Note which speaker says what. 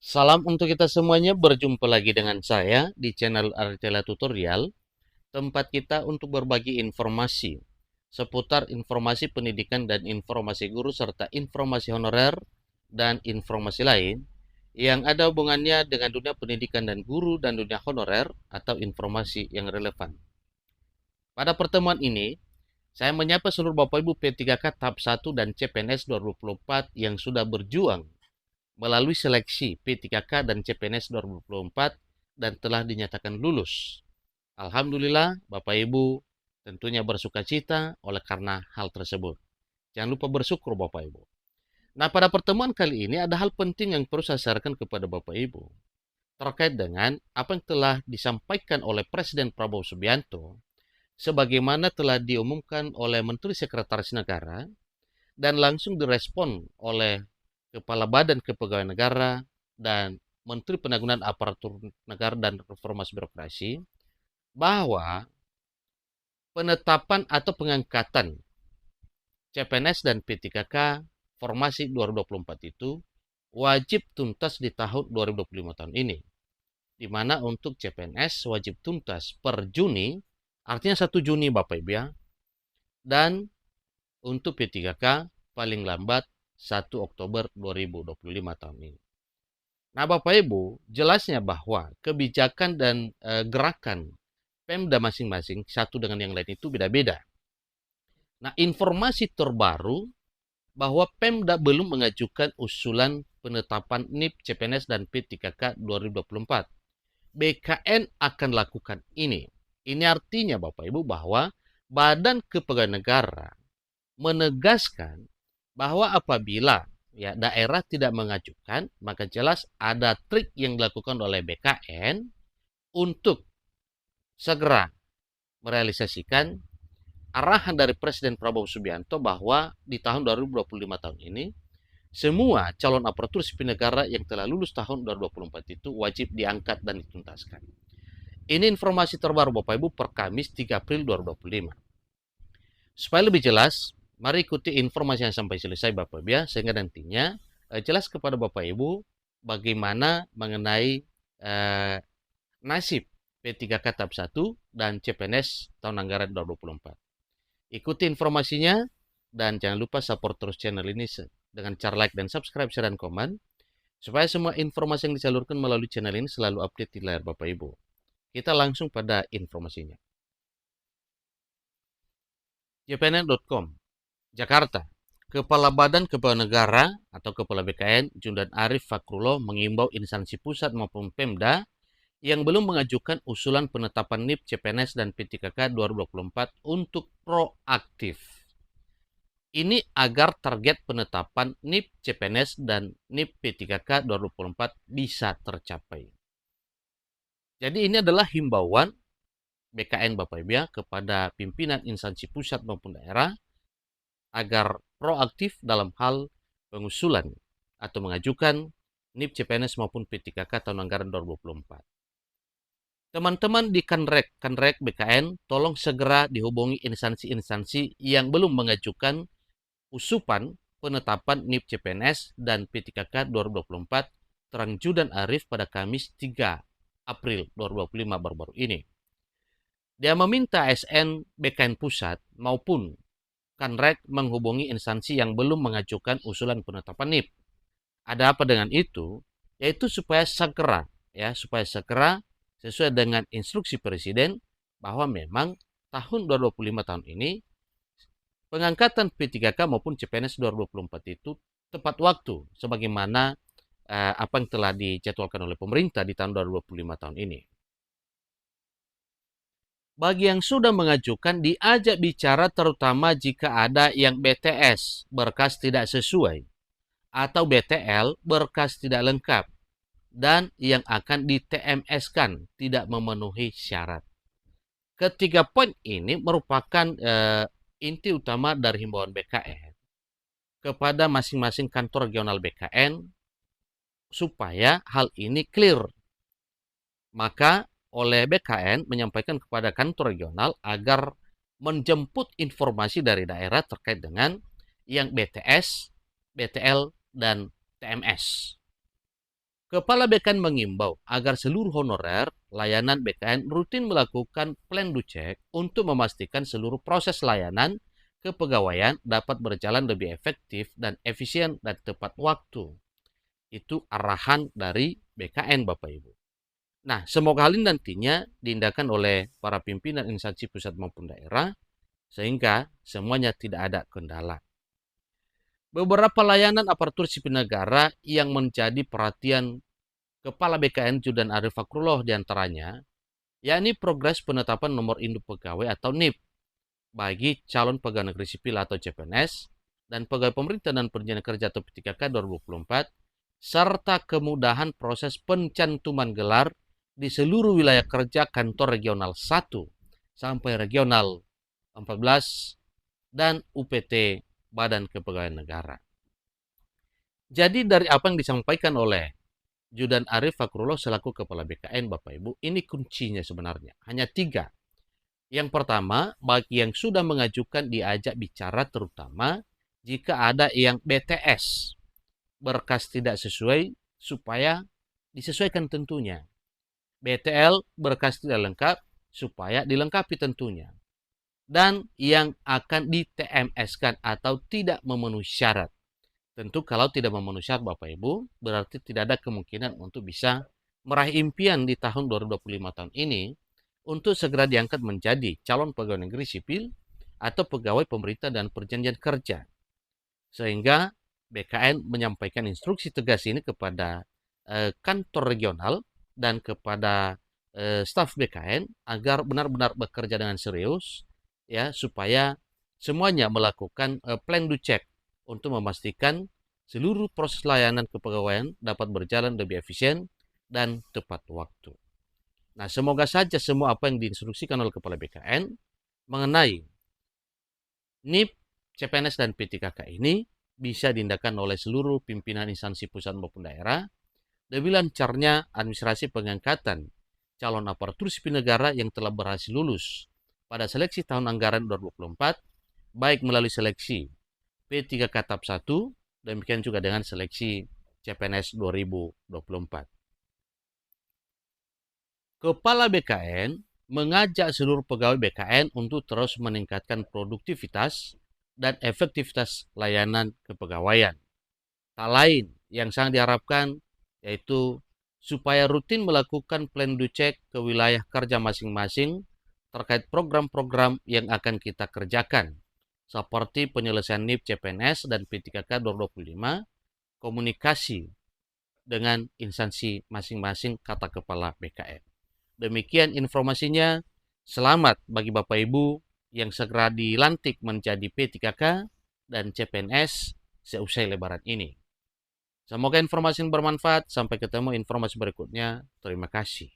Speaker 1: Salam untuk kita semuanya, berjumpa lagi dengan saya di channel Artela Tutorial, tempat kita untuk berbagi informasi seputar informasi pendidikan dan informasi guru serta informasi honorer dan informasi lain yang ada hubungannya dengan dunia pendidikan dan guru dan dunia honorer atau informasi yang relevan. Pada pertemuan ini, saya menyapa seluruh Bapak Ibu P3K tahap 1 dan CPNS 2024 yang sudah berjuang melalui seleksi P3K dan CPNS 2024 dan telah dinyatakan lulus. Alhamdulillah, Bapak Ibu tentunya bersuka cita oleh karena hal tersebut. Jangan lupa bersyukur Bapak Ibu. Nah, pada pertemuan kali ini ada hal penting yang perlu saya sarankan kepada Bapak Ibu terkait dengan apa yang telah disampaikan oleh Presiden Prabowo Subianto sebagaimana telah diumumkan oleh Menteri Sekretaris Negara dan langsung direspon oleh Kepala Badan Kepegawaian Negara dan Menteri Penanggulangan Aparatur Negara dan Reformasi Birokrasi bahwa penetapan atau pengangkatan CPNS dan P3K formasi 2024 itu wajib tuntas di tahun 2025 tahun ini. Di mana untuk CPNS wajib tuntas per Juni, artinya 1 Juni Bapak Ibu ya, dan untuk P3K paling lambat 1 Oktober 2025 tahun ini. Nah, Bapak Ibu, jelasnya bahwa kebijakan dan gerakan Pemda masing-masing satu dengan yang lain itu beda-beda. Nah, informasi terbaru bahwa Pemda belum mengajukan usulan penetapan NIP, CPNS, dan P3K 2024. BKN akan lakukan ini. Ini artinya Bapak Ibu bahwa Badan Kepegawaian Negara menegaskan bahwa apabila ya daerah tidak mengajukan, maka jelas ada trik yang dilakukan oleh BKN untuk segera merealisasikan arahan dari Presiden Prabowo Subianto bahwa di tahun 2025 tahun ini semua calon aparatur sipil negara yang telah lulus tahun 2024 itu wajib diangkat dan dituntaskan. Ini informasi terbaru Bapak Ibu per Kamis 3 April 2025. Supaya lebih jelas, mari ikuti informasi yang sampai selesai Bapak Ibu ya, sehingga nantinya jelas kepada Bapak Ibu bagaimana mengenai nasib P3K tahap 1 dan CPNS tahun anggaran 2024. Ikuti informasinya dan jangan lupa support terus channel ini dengan cara like dan subscribe, share dan komen supaya semua informasi yang disalurkan melalui channel ini selalu update di layar Bapak Ibu. Kita langsung pada informasinya. jpnn.com Jakarta. Kepala Badan Kepegawaian Negara atau Kepala BKN Jundan Arif Fakrullah mengimbau instansi pusat maupun Pemda yang belum mengajukan usulan penetapan NIP, CPNS, dan P3K 2024 untuk proaktif. Ini agar target penetapan NIP, CPNS, dan NIP P3K 2024 bisa tercapai. Jadi ini adalah himbauan BKN Bapak Ibu ya kepada pimpinan instansi pusat maupun daerah agar proaktif dalam hal pengusulan atau mengajukan NIP, CPNS maupun P3K tahun anggaran 2024. Teman-teman di Kanrek BKN, tolong segera dihubungi instansi-instansi yang belum mengajukan usupan penetapan NIP, CPNS, dan P3K 2024 terang Jundan Arif pada Kamis 3 April 2025 baru-baru ini. Dia meminta ASN BKN Pusat maupun Kanrek menghubungi instansi yang belum mengajukan usulan penetapan NIP. Ada apa dengan itu? Yaitu supaya segera sesuai dengan instruksi Presiden bahwa memang tahun 2025 tahun ini pengangkatan P3K maupun CPNS 2024 itu tepat waktu sebagaimana apa yang telah dijadwalkan oleh pemerintah di tahun 2025 tahun ini. Bagi yang sudah mengajukan diajak bicara terutama jika ada yang BTS berkas tidak sesuai atau BTL berkas tidak lengkap dan yang akan di TMS-kan tidak memenuhi syarat. Ketiga poin ini merupakan inti utama dari himbauan BKN kepada masing-masing kantor regional BKN supaya hal ini clear. Maka oleh BKN menyampaikan kepada kantor regional agar menjemput informasi dari daerah terkait dengan yang BTS, BTL, dan TMS. Kepala BKN mengimbau agar seluruh honorer layanan BKN rutin melakukan plan do check untuk memastikan seluruh proses layanan kepegawaian dapat berjalan lebih efektif dan efisien dan tepat waktu. Itu arahan dari BKN, Bapak Ibu. Nah, semoga hal ini nantinya diindahkan oleh para pimpinan instansi pusat maupun daerah, sehingga semuanya tidak ada kendala. Beberapa layanan aparatur sipil negara yang menjadi perhatian Kepala BKN Judan Arif Fakrullah diantaranya, yakni progres penetapan nomor induk pegawai atau NIP bagi calon pegawai negeri sipil atau CPNS dan pegawai pemerintah dan perjanjian kerja atau P3K 2024, serta kemudahan proses pencantuman gelar di seluruh wilayah kerja kantor regional 1 sampai regional 14 dan UPT Badan Kepegawaian Negara. Jadi dari apa yang disampaikan oleh Judan Arif Fakrullah selaku Kepala BKN, Bapak Ibu, ini kuncinya sebenarnya. Hanya 3. Yang pertama, bagi yang sudah mengajukan diajak bicara terutama jika ada yang BTS, berkas tidak sesuai, supaya disesuaikan tentunya. BTL, berkas tidak lengkap, supaya dilengkapi tentunya. Dan yang akan di TMS-kan atau tidak memenuhi syarat. Tentu kalau tidak memenuhi syarat Bapak Ibu, berarti tidak ada kemungkinan untuk bisa meraih impian di tahun 2025 tahun ini untuk segera diangkat menjadi calon pegawai negeri sipil atau pegawai pemerintah dan perjanjian kerja. Sehingga BKN menyampaikan instruksi tegas ini kepada kantor regional dan kepada staf BKN agar benar-benar bekerja dengan serius, ya, supaya semuanya melakukan plan do check untuk memastikan seluruh proses layanan kepegawaian dapat berjalan lebih efisien dan tepat waktu. Nah, semoga saja semua apa yang diinstruksikan oleh Kepala BKN mengenai NIP, CPNS, dan P3K ini bisa diindahkan oleh seluruh pimpinan instansi pusat maupun daerah demi lancarnya administrasi pengangkatan calon aparatur sipil negara yang telah berhasil lulus pada seleksi tahun anggaran 2024, baik melalui seleksi P3K tahap 1, demikian juga dengan seleksi CPNS 2024. Kepala BKN mengajak seluruh pegawai BKN untuk terus meningkatkan produktivitas dan efektivitas layanan kepegawaian. Tak lain yang sangat diharapkan yaitu supaya rutin melakukan plan do check ke wilayah kerja masing-masing terkait program-program yang akan kita kerjakan, seperti penyelesaian NIP, CPNS, dan P3K 2025, komunikasi dengan instansi masing-masing, kata Kepala BKN. Demikian informasinya. Selamat bagi Bapak Ibu yang segera dilantik menjadi P3K dan CPNS seusai Lebaran ini. Semoga informasi bermanfaat. Sampai ketemu informasi berikutnya. Terima kasih.